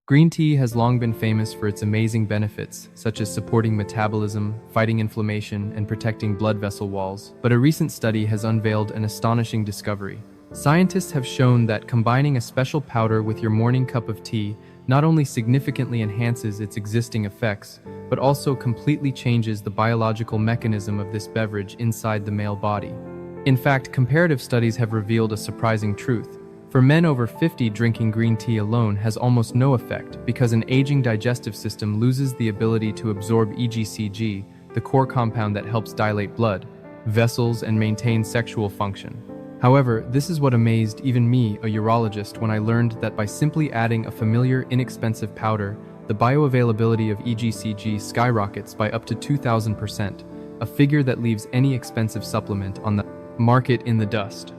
Green tea has long been famous for its amazing benefits, such as supporting metabolism, fighting inflammation, and protecting blood vessel walls. But a recent study has unveiled an astonishing discovery. Scientists have shown that combining a special powder with your morning cup of tea not only significantly enhances its existing effects, but also completely changes the biological mechanism of this beverage inside the male body. In fact, comparative studies have revealed a surprising truth. For men over 50, drinking green tea alone has almost no effect because an aging digestive system loses the ability to absorb EGCG, the core compound that helps dilate blood vessels and maintain sexual function. However, this is what amazed even me, a urologist, when I learned that by simply adding a familiar, inexpensive powder, the bioavailability of EGCG skyrockets by up to 2,000%, a figure that leaves any expensive supplement on the market in the dust.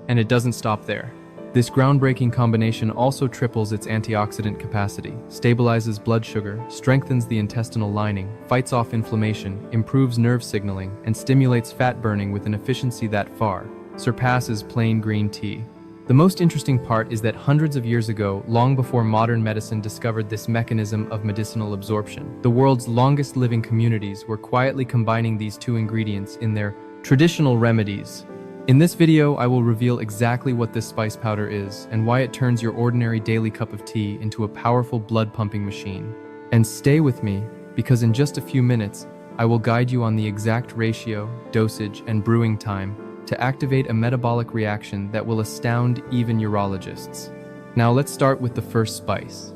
And it doesn't stop there. This groundbreaking combination also triples its antioxidant capacity, stabilizes blood sugar, strengthens the intestinal lining, fights off inflammation, improves nerve signaling, and stimulates fat burning with an efficiency that far surpasses plain green tea. The most interesting part is that hundreds of years ago, long before modern medicine discovered this mechanism of medicinal absorption, the world's longest living communities were quietly combining these two ingredients in their traditional remedies. In this video, I will reveal exactly what this spice powder is and why it turns your ordinary daily cup of tea into a powerful blood-pumping machine. And stay with me, because in just a few minutes, I will guide you on the exact ratio, dosage, and brewing time to activate a metabolic reaction that will astound even urologists. Now let's start with the first spice,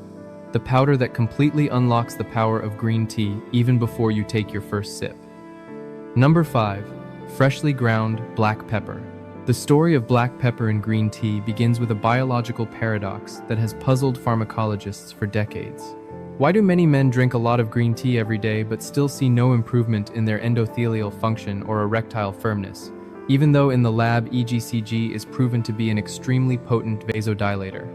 the powder that completely unlocks the power of green tea even before you take your first sip. Number 5. Freshly ground black pepper. The story of black pepper in green tea begins with a biological paradox that has puzzled pharmacologists for decades. Why do many men drink a lot of green tea every day but still see no improvement in their endothelial function or erectile firmness, even though in the lab EGCG is proven to be an extremely potent vasodilator?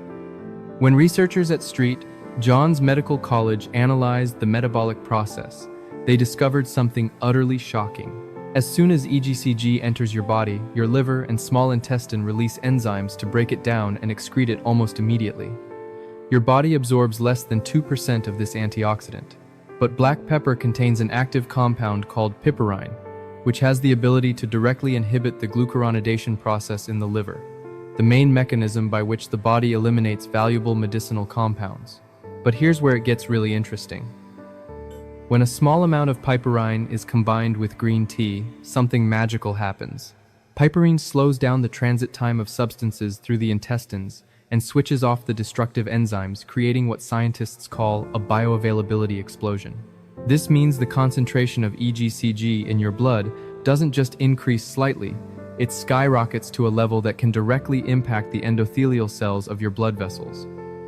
When researchers at St. John's Medical College analyzed the metabolic process, they discovered something utterly shocking. As soon as EGCG enters your body, your liver and small intestine release enzymes to break it down and excrete it almost immediately. Your body absorbs less than 2% of this antioxidant. But black pepper contains an active compound called piperine, which has the ability to directly inhibit the glucuronidation process in the liver, the main mechanism by which the body eliminates valuable medicinal compounds. But here's where it gets really interesting. When a small amount of piperine is combined with green tea, something magical happens. Piperine slows down the transit time of substances through the intestines and switches off the destructive enzymes, creating what scientists call a bioavailability explosion. This means the concentration of EGCG in your blood doesn't just increase slightly, it skyrockets to a level that can directly impact the endothelial cells of your blood vessels.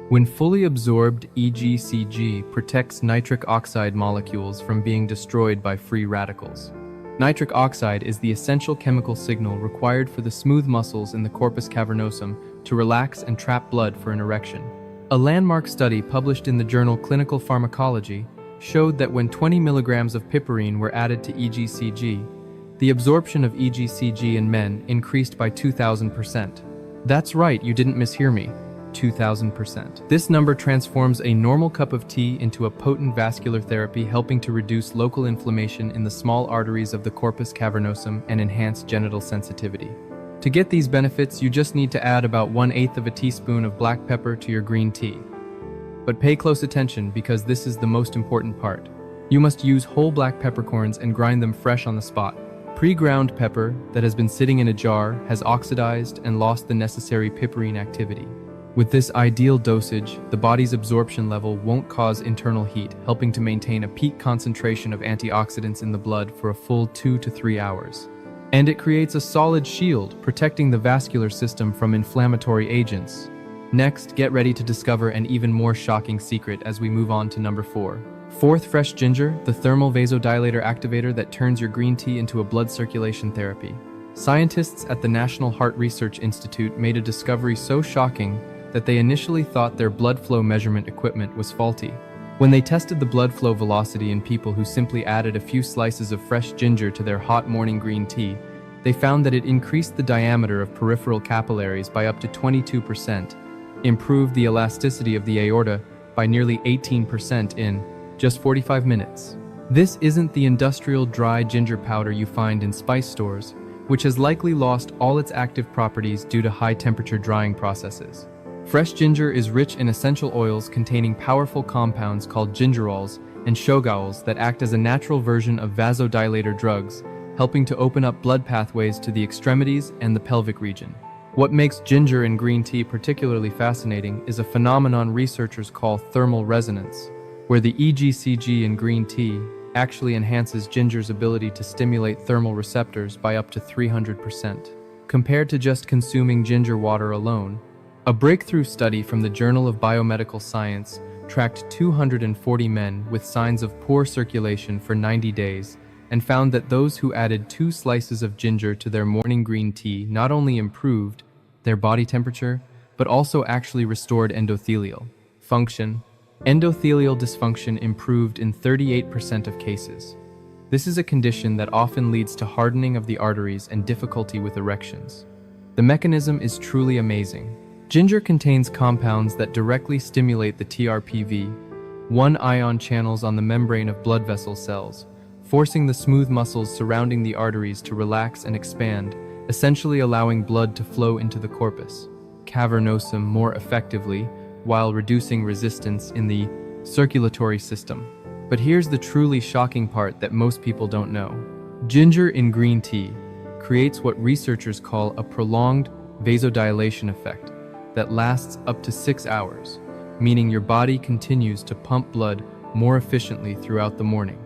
When fully absorbed, EGCG protects nitric oxide molecules from being destroyed by free radicals. Nitric oxide is the essential chemical signal required for the smooth muscles in the corpus cavernosum to relax and trap blood for an erection. A landmark study published in the journal Clinical Pharmacology showed that when 20 milligrams of piperine were added to EGCG, the absorption of EGCG in men increased by 2,000%. That's right, you didn't mishear me. 2,000%. This number transforms a normal cup of tea into a potent vascular therapy, helping to reduce local inflammation in the small arteries of the corpus cavernosum and enhance genital sensitivity. To get these benefits, you just need to add about 1/8 of a teaspoon of black pepper to your green tea. But pay close attention because this is the most important part. You must use whole black peppercorns and grind them fresh on the spot. Pre-ground pepper that has been sitting in a jar has oxidized and lost the necessary piperine activity. With this ideal dosage, the body's absorption level won't cause internal heat, helping to maintain a peak concentration of antioxidants in the blood for a full 2 to 3 hours. And it creates a solid shield, protecting the vascular system from inflammatory agents. Next, get ready to discover an even more shocking secret as we move on to number 4. Fourth, fresh ginger, the thermal vasodilator activator that turns your green tea into a blood circulation therapy. Scientists at the National Heart Research Institute made a discovery so shocking that they initially thought their blood flow measurement equipment was faulty. When they tested the blood flow velocity in people who simply added a few slices of fresh ginger to their hot morning green tea, they found that it increased the diameter of peripheral capillaries by up to 22%, improved the elasticity of the aorta by nearly 18% in just 45 minutes. This isn't the industrial dry ginger powder you find in spice stores, which has likely lost all its active properties due to high-temperature drying processes. Fresh ginger is rich in essential oils containing powerful compounds called gingerols and shogaols that act as a natural version of vasodilator drugs, helping to open up blood pathways to the extremities and the pelvic region. What makes ginger in green tea particularly fascinating is a phenomenon researchers call thermal resonance, where the EGCG in green tea actually enhances ginger's ability to stimulate thermal receptors by up to 300%. Compared to just consuming ginger water alone, a breakthrough study from the Journal of Biomedical Science tracked 240 men with signs of poor circulation for 90 days and found that those who added 2 slices of ginger to their morning green tea not only improved their body temperature, but also actually restored endothelial function. Endothelial dysfunction improved in 38% of cases. This is a condition that often leads to hardening of the arteries and difficulty with erections. The mechanism is truly amazing. Ginger contains compounds that directly stimulate the TRPV1 ion channels on the membrane of blood vessel cells, forcing the smooth muscles surrounding the arteries to relax and expand, essentially allowing blood to flow into the corpus cavernosum more effectively while reducing resistance in the circulatory system. But here's the truly shocking part that most people don't know. Ginger in green tea creates what researchers call a prolonged vasodilation effect that lasts up to 6 hours, meaning your body continues to pump blood more efficiently throughout the morning,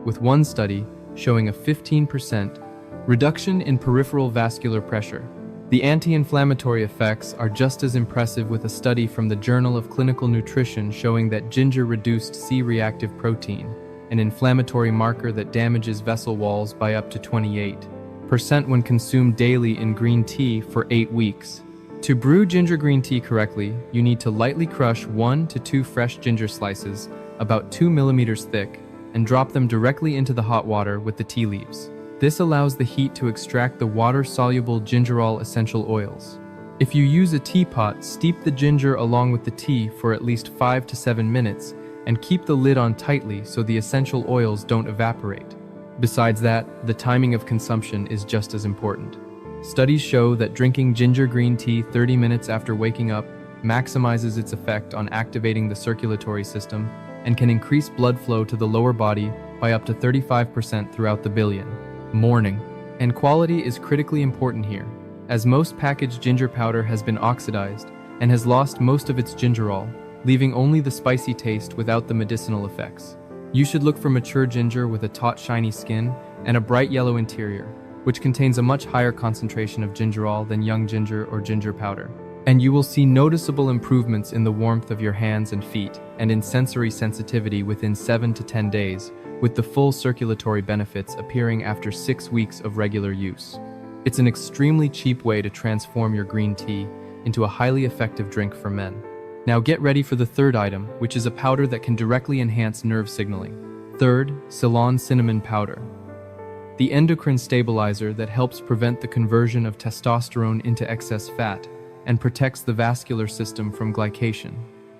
with one study showing a 15% reduction in peripheral vascular pressure. The anti-inflammatory effects are just as impressive, with a study from the Journal of Clinical Nutrition showing that ginger reduced C-reactive protein, an inflammatory marker that damages vessel walls, by up to 28% when consumed daily in green tea for 8 weeks. To brew ginger green tea correctly, you need to lightly crush 1 to 2 fresh ginger slices, about 2 millimeters thick, and drop them directly into the hot water with the tea leaves. This allows the heat to extract the water-soluble gingerol essential oils. If you use a teapot, steep the ginger along with the tea for at least 5 to 7 minutes and keep the lid on tightly so the essential oils don't evaporate. Besides that, the timing of consumption is just as important. Studies show that drinking ginger green tea 30 minutes after waking up maximizes its effect on activating the circulatory system and can increase blood flow to the lower body by up to 35% throughout the morning. And quality is critically important here, as most packaged ginger powder has been oxidized and has lost most of its gingerol, leaving only the spicy taste without the medicinal effects. You should look for mature ginger with a taut, shiny skin and a bright yellow interior, which contains a much higher concentration of gingerol than young ginger or ginger powder. And you will see noticeable improvements in the warmth of your hands and feet and in sensory sensitivity within 7 to 10 days, with the full circulatory benefits appearing after 6 weeks of regular use. It's an extremely cheap way to transform your green tea into a highly effective drink for men. Now get ready for the third item, which is a powder that can directly enhance nerve signaling. Third, Ceylon cinnamon powder, the endocrine stabilizer that helps prevent the conversion of testosterone into excess fat and protects the vascular system from glycation.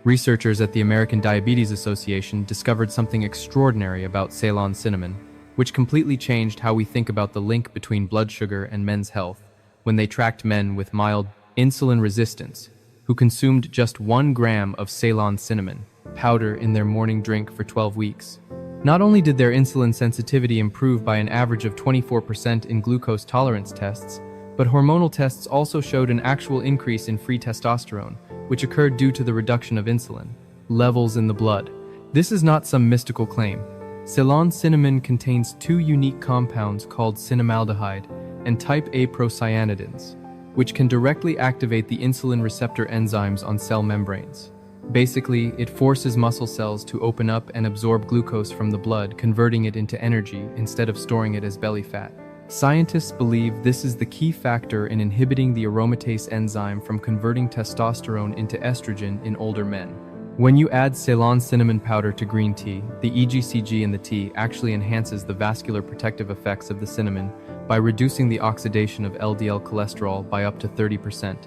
Researchers at the American Diabetes Association discovered something extraordinary about Ceylon cinnamon, which completely changed how we think about the link between blood sugar and men's health, when they tracked men with mild insulin resistance who consumed just 1 gram of Ceylon cinnamon powder in their morning drink for 12 weeks. Not only did their insulin sensitivity improve by an average of 24% in glucose tolerance tests, but hormonal tests also showed an actual increase in free testosterone, which occurred due to the reduction of insulin levels in the blood. This is not some mystical claim. Ceylon cinnamon contains 2 unique compounds called cinnamaldehyde and type A procyanidins, which can directly activate the insulin receptor enzymes on cell membranes. Basically, it forces muscle cells to open up and absorb glucose from the blood, converting it into energy instead of storing it as belly fat. Scientists believe this is the key factor in inhibiting the aromatase enzyme from converting testosterone into estrogen in older men. When you add Ceylon cinnamon powder to green tea, the EGCG in the tea actually enhances the vascular protective effects of the cinnamon by reducing the oxidation of LDL cholesterol by up to 30%.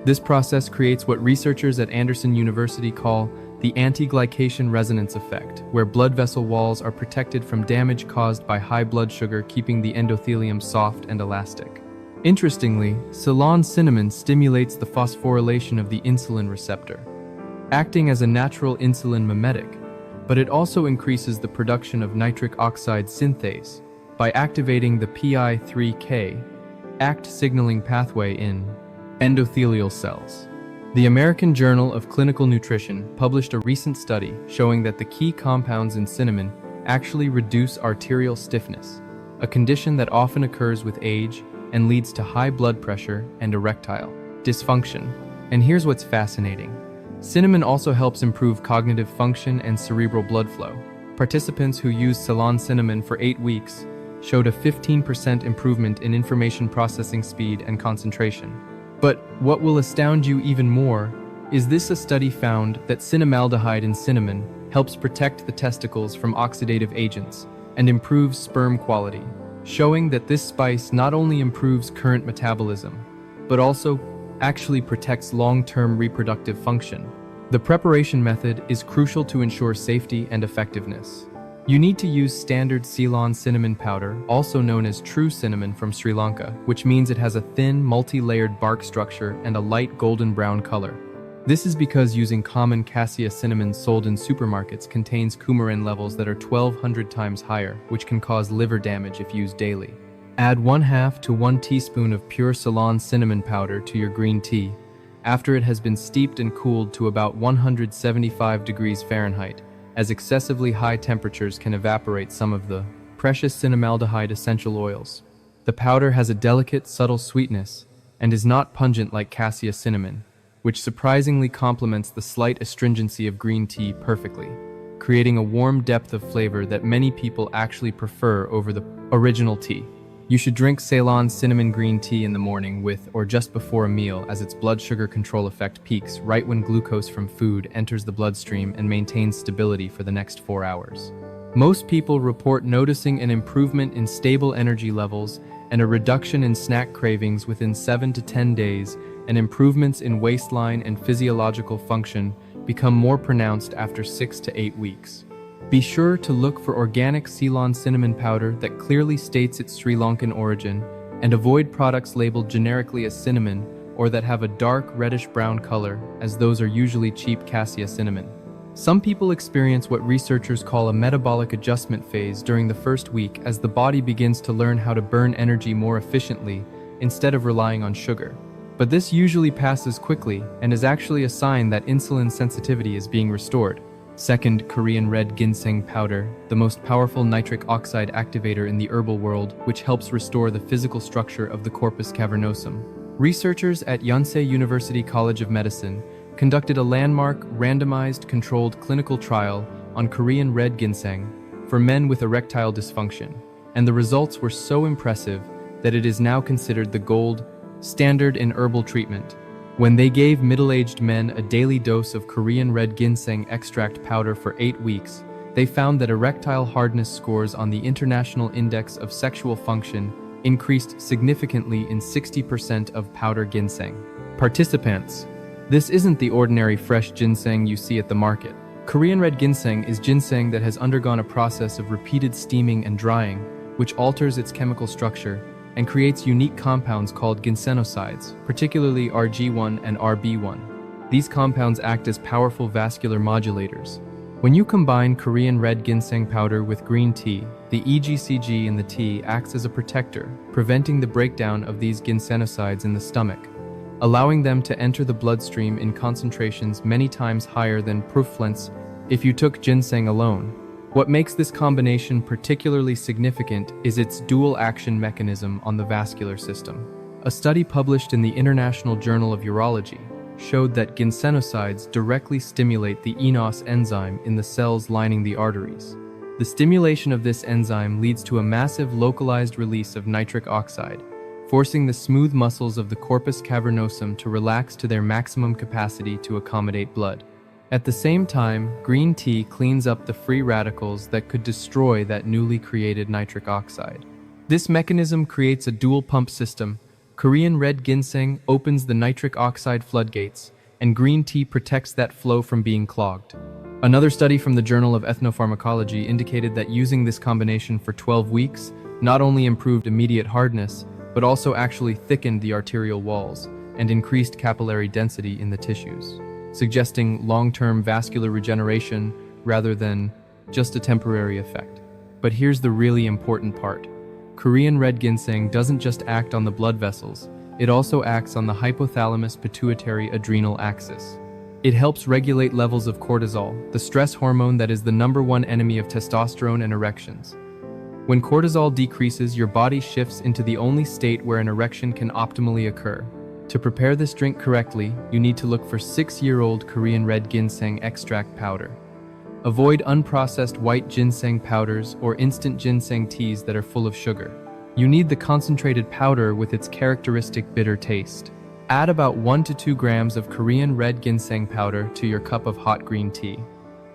This process creates what researchers at Anderson University call the anti-glycation resonance effect, where blood vessel walls are protected from damage caused by high blood sugar, keeping the endothelium soft and elastic. Interestingly, Ceylon cinnamon stimulates the phosphorylation of the insulin receptor, acting as a natural insulin mimetic, but it also increases the production of nitric oxide synthase by activating the PI3K ACT signaling pathway in endothelial cells. The American Journal of Clinical Nutrition published a recent study showing that the key compounds in cinnamon actually reduce arterial stiffness, a condition that often occurs with age and leads to high blood pressure and erectile dysfunction. And here's what's fascinating. Cinnamon also helps improve cognitive function and cerebral blood flow. Participants who used Ceylon cinnamon for 8 weeks showed a 15% improvement in information processing speed and concentration. But what will astound you even more is this: a study found that cinnamaldehyde in cinnamon helps protect the testicles from oxidative agents and improves sperm quality, showing that this spice not only improves current metabolism, but also actually protects long-term reproductive function. The preparation method is crucial to ensure safety and effectiveness. You need to use standard Ceylon cinnamon powder, also known as true cinnamon from Sri Lanka, which means it has a thin, multi-layered bark structure and a light golden brown color. This is because using common cassia cinnamon sold in supermarkets contains coumarin levels that are 1,200 times higher, which can cause liver damage if used daily. Add 1/2 to 1 teaspoon of pure Ceylon cinnamon powder to your green tea after it has been steeped and cooled to about 175 degrees Fahrenheit, as excessively high temperatures can evaporate some of the precious cinnamaldehyde essential oils. The powder has a delicate, subtle sweetness and is not pungent like cassia cinnamon, which surprisingly complements the slight astringency of green tea perfectly, creating a warm depth of flavor that many people actually prefer over the original tea. You should drink Ceylon cinnamon green tea in the morning with or just before a meal, as its blood sugar control effect peaks right when glucose from food enters the bloodstream and maintains stability for the next 4 hours. Most people report noticing an improvement in stable energy levels and a reduction in snack cravings within 7 to 10 days, and improvements in waistline and physiological function become more pronounced after 6 to 8 weeks. Be sure to look for organic Ceylon cinnamon powder that clearly states its Sri Lankan origin, and avoid products labeled generically as cinnamon or that have a dark reddish-brown color, as those are usually cheap cassia cinnamon. Some people experience what researchers call a metabolic adjustment phase during the first week, as the body begins to learn how to burn energy more efficiently instead of relying on sugar. But this usually passes quickly and is actually a sign that insulin sensitivity is being restored. Second, Korean red ginseng powder, the most powerful nitric oxide activator in the herbal world, which helps restore the physical structure of the corpus cavernosum. Researchers at Yonsei University College of Medicine conducted a landmark, randomized, controlled clinical trial on Korean red ginseng for men with erectile dysfunction, and the results were so impressive that it is now considered the gold standard in herbal treatment. When they gave middle-aged men a daily dose of Korean red ginseng extract powder for 8 weeks, they found that erectile hardness scores on the International Index of Sexual Function increased significantly in 60% of powder ginseng participants. This isn't the ordinary fresh ginseng you see at the market. Korean red ginseng is ginseng that has undergone a process of repeated steaming and drying, which alters its chemical structure and creates unique compounds called ginsenosides, particularly RG1 and RB1. These compounds act as powerful vascular modulators. When you combine Korean red ginseng powder with green tea, the EGCG in the tea acts as a protector, preventing the breakdown of these ginsenosides in the stomach, allowing them to enter the bloodstream in concentrations many times higher than Proflens if you took ginseng alone. What makes this combination particularly significant is its dual action mechanism on the vascular system. A study published in the International Journal of Urology showed that ginsenosides directly stimulate the eNOS enzyme in the cells lining the arteries. The stimulation of this enzyme leads to a massive localized release of nitric oxide, forcing the smooth muscles of the corpus cavernosum to relax to their maximum capacity to accommodate blood. At the same time, green tea cleans up the free radicals that could destroy that newly created nitric oxide. This mechanism creates a dual pump system. Korean red ginseng opens the nitric oxide floodgates, and green tea protects that flow from being clogged. Another study from the Journal of Ethnopharmacology indicated that using this combination for 12 weeks not only improved immediate hardness, but also actually thickened the arterial walls and increased capillary density in the tissues, suggesting long-term vascular regeneration rather than just a temporary effect. But here's the really important part. Korean red ginseng doesn't just act on the blood vessels, it also acts on the hypothalamus-pituitary-adrenal axis. It helps regulate levels of cortisol, the stress hormone that is the #1 enemy of testosterone and erections. When cortisol decreases, your body shifts into the only state where an erection can optimally occur. To prepare this drink correctly, you need to look for 6-year-old Korean red ginseng extract powder. Avoid unprocessed white ginseng powders or instant ginseng teas that are full of sugar. You need the concentrated powder with its characteristic bitter taste. Add about 1 to 2 grams of Korean red ginseng powder to your cup of hot green tea.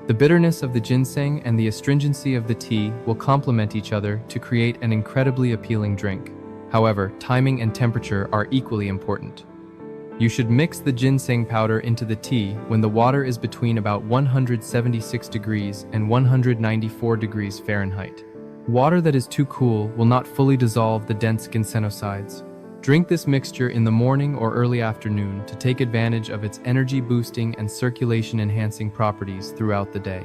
The bitterness of the ginseng and the astringency of the tea will complement each other to create an incredibly appealing drink. However, timing and temperature are equally important. You should mix the ginseng powder into the tea when the water is between about 176 degrees and 194 degrees Fahrenheit. Water that is too cool will not fully dissolve the dense ginsenosides. Drink this mixture in the morning or early afternoon to take advantage of its energy-boosting and circulation-enhancing properties throughout the day.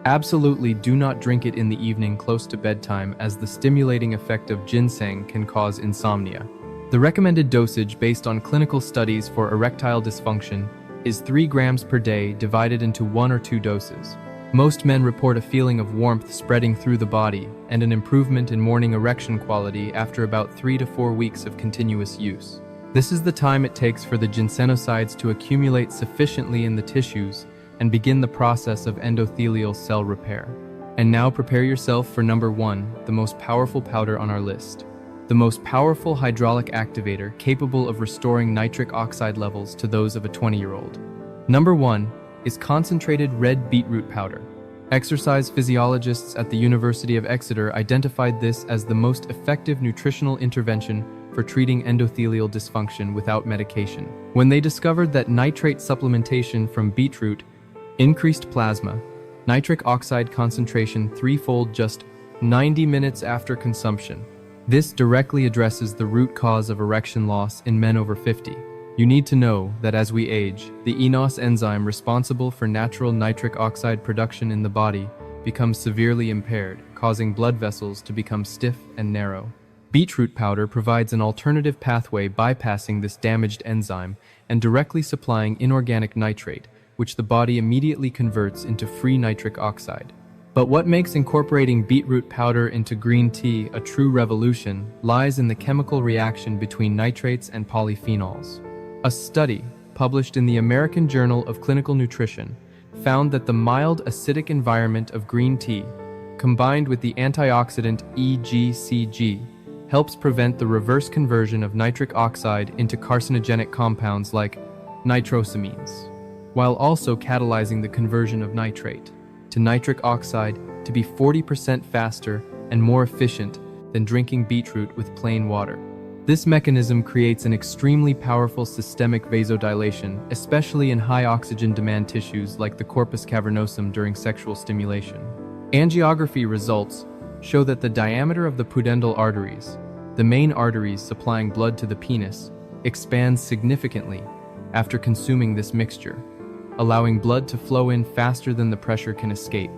Absolutely do not drink it in the evening close to bedtime, as the stimulating effect of ginseng can cause insomnia. The recommended dosage based on clinical studies for erectile dysfunction is 3 grams per day divided into 1 or 2 doses. Most men report a feeling of warmth spreading through the body and an improvement in morning erection quality after about 3 to 4 weeks of continuous use. This is the time it takes for the ginsenosides to accumulate sufficiently in the tissues and begin the process of endothelial cell repair. And now prepare yourself for number 1, the most powerful powder on our list. The most powerful hydraulic activator capable of restoring nitric oxide levels to those of a 20-year-old. Number 1 is concentrated red beetroot powder. Exercise physiologists at the University of Exeter identified this as the most effective nutritional intervention for treating endothelial dysfunction without medication, when they discovered that nitrate supplementation from beetroot increased plasma nitric oxide concentration 3-fold just 90 minutes after consumption. This directly addresses the root cause of erection loss in men over 50. You need to know that as we age, the eNOS enzyme responsible for natural nitric oxide production in the body becomes severely impaired, causing blood vessels to become stiff and narrow. Beetroot powder provides an alternative pathway bypassing this damaged enzyme and directly supplying inorganic nitrate, which the body immediately converts into free nitric oxide. But what makes incorporating beetroot powder into green tea a true revolution lies in the chemical reaction between nitrates and polyphenols. A study published in the American Journal of Clinical Nutrition found that the mild acidic environment of green tea, combined with the antioxidant EGCG, helps prevent the reverse conversion of nitric oxide into carcinogenic compounds like nitrosamines, while also catalyzing the conversion of nitrate to nitric oxide to be 40% faster and more efficient than drinking beetroot with plain water. This mechanism creates an extremely powerful systemic vasodilation, especially in high oxygen demand tissues like the corpus cavernosum during sexual stimulation. Angiography results show that the diameter of the pudendal arteries, the main arteries supplying blood to the penis, expands significantly after consuming this mixture, allowing blood to flow in faster than the pressure can escape,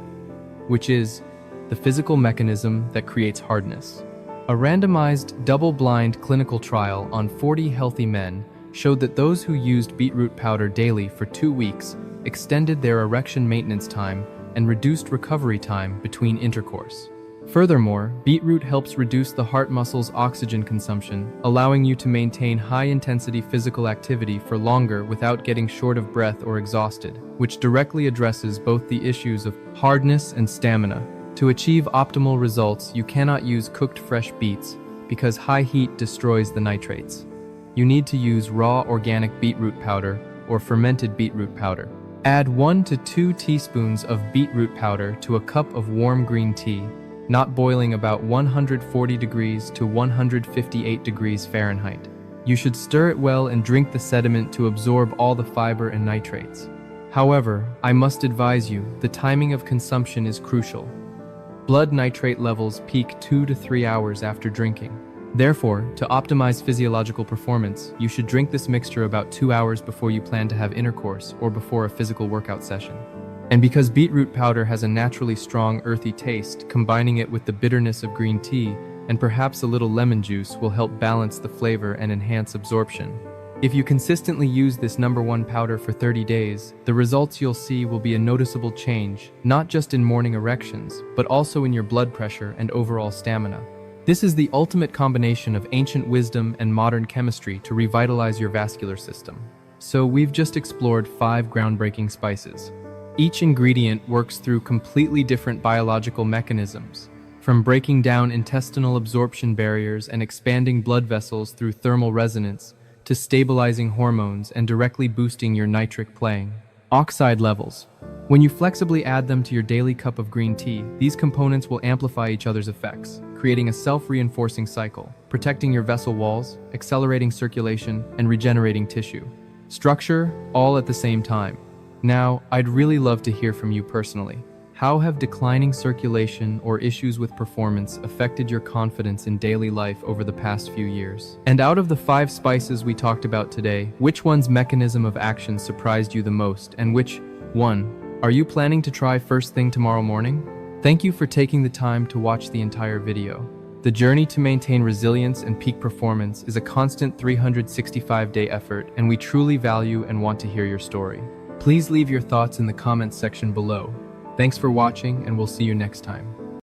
which is the physical mechanism that creates hardness. A randomized, double-blind clinical trial on 40 healthy men showed that those who used beetroot powder daily for 2 weeks extended their erection maintenance time and reduced recovery time between intercourse. Furthermore, beetroot helps reduce the heart muscle's oxygen consumption, allowing you to maintain high-intensity physical activity for longer without getting short of breath or exhausted, which directly addresses both the issues of hardness and stamina. To achieve optimal results, you cannot use cooked fresh beets because high heat destroys the nitrates. You need to use raw organic beetroot powder or fermented beetroot powder. Add 1 to 2 teaspoons of beetroot powder to a cup of warm green tea, not boiling, about 140 degrees to 158 degrees Fahrenheit. You should stir it well and drink the sediment to absorb all the fiber and nitrates. However, I must advise you, the timing of consumption is crucial. Blood nitrate levels peak 2 to 3 hours after drinking. Therefore, to optimize physiological performance, you should drink this mixture about 2 hours before you plan to have intercourse or before a physical workout session. And because beetroot powder has a naturally strong earthy taste, combining it with the bitterness of green tea and perhaps a little lemon juice will help balance the flavor and enhance absorption. If you consistently use this #1 powder for 30 days, the results you'll see will be a noticeable change, not just in morning erections, but also in your blood pressure and overall stamina. This is the ultimate combination of ancient wisdom and modern chemistry to revitalize your vascular system. So we've just explored 5 groundbreaking spices. Each ingredient works through completely different biological mechanisms, from breaking down intestinal absorption barriers and expanding blood vessels through thermal resonance, to stabilizing hormones and directly boosting your nitric playing. Oxide levels. When you flexibly add them to your daily cup of green tea, these components will amplify each other's effects, creating a self-reinforcing cycle, protecting your vessel walls, accelerating circulation, and regenerating tissue. Structure, all at the same time. Now, I'd really love to hear from you personally. How have declining circulation or issues with performance affected your confidence in daily life over the past few years? And out of the 5 spices we talked about today, which one's mechanism of action surprised you the most, and which one are you planning to try first thing tomorrow morning? Thank you for taking the time to watch the entire video. The journey to maintain resilience and peak performance is a constant 365-day effort, and we truly value and want to hear your story. Please leave your thoughts in the comments section below. Thanks for watching, and we'll see you next time.